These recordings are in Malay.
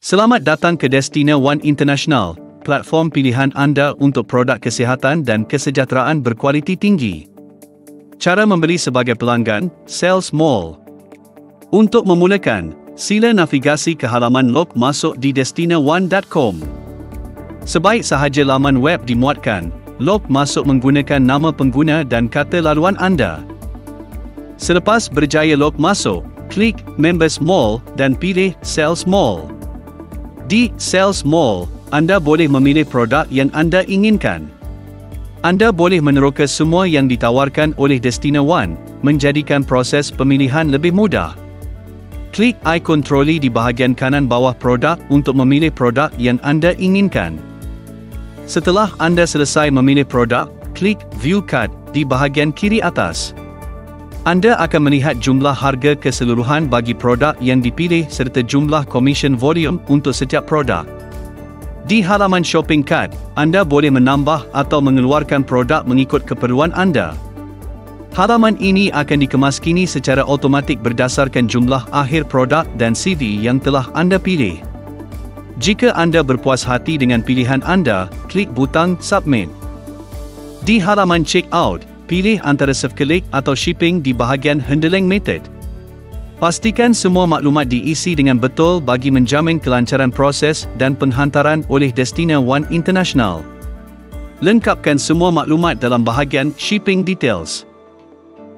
Selamat datang ke Destina One International, platform pilihan anda untuk produk kesihatan dan kesejahteraan berkualiti tinggi. Cara membeli sebagai pelanggan, Sales Mall. Untuk memulakan, sila navigasi ke halaman log masuk di destinaone.com. Sebaik sahaja laman web dimuatkan, log masuk menggunakan nama pengguna dan kata laluan anda. Selepas berjaya log masuk, klik Members Mall dan pilih Sales Mall. Di Sales Mall, anda boleh memilih produk yang anda inginkan. Anda boleh meneroka semua yang ditawarkan oleh Destina One, menjadikan proses pemilihan lebih mudah. Klik ikon troli di bahagian kanan bawah produk untuk memilih produk yang anda inginkan. Setelah anda selesai memilih produk, klik View Card di bahagian kiri atas. Anda akan melihat jumlah harga keseluruhan bagi produk yang dipilih serta jumlah komisen volume untuk setiap produk. Di halaman shopping cart, anda boleh menambah atau mengeluarkan produk mengikut keperluan anda. Halaman ini akan dikemaskini secara automatik berdasarkan jumlah akhir produk dan CV yang telah anda pilih. Jika anda berpuas hati dengan pilihan anda, klik butang Submit. Di halaman Checkout, pilih antara self-collect atau shipping di bahagian Handling Method. Pastikan semua maklumat diisi dengan betul bagi menjamin kelancaran proses dan penghantaran oleh Destina One International. Lengkapkan semua maklumat dalam bahagian Shipping Details.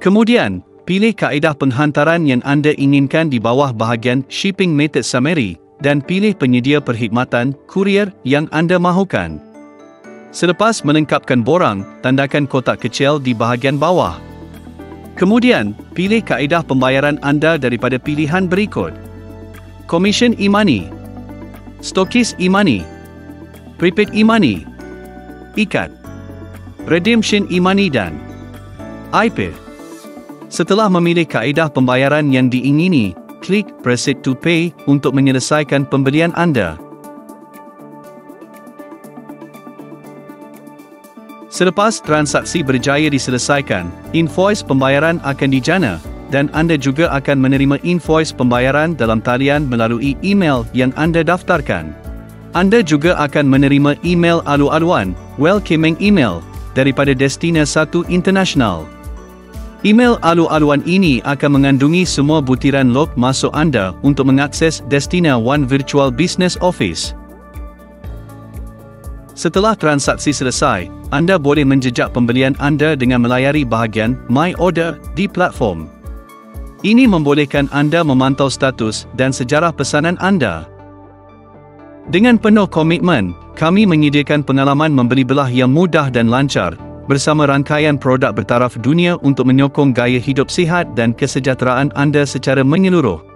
Kemudian, pilih kaedah penghantaran yang anda inginkan di bawah bahagian Shipping Method Summary dan pilih penyedia perkhidmatan kurier yang anda mahukan. Selepas melengkapkan borang, tandakan kotak kecil di bahagian bawah. Kemudian, pilih kaedah pembayaran anda daripada pilihan berikut: Commission e-money, Stokis e-money, Prepaid e-money, Ikat, Redemption e-money dan iPay. Setelah memilih kaedah pembayaran yang diingini, klik Proceed to Pay untuk menyelesaikan pembelian anda. Selepas transaksi berjaya diselesaikan, invoice pembayaran akan dijana, dan anda juga akan menerima invoice pembayaran dalam talian melalui email yang anda daftarkan. Anda juga akan menerima email alu-aluan, welcoming email, daripada Destina One International. Email alu-aluan ini akan mengandungi semua butiran log masuk anda untuk mengakses Destina One Virtual Business Office. Setelah transaksi selesai, anda boleh menjejak pembelian anda dengan melayari bahagian My Order di platform. Ini membolehkan anda memantau status dan sejarah pesanan anda. Dengan penuh komitmen, kami menyediakan pengalaman membeli belah yang mudah dan lancar, bersama rangkaian produk bertaraf dunia untuk menyokong gaya hidup sihat dan kesejahteraan anda secara menyeluruh.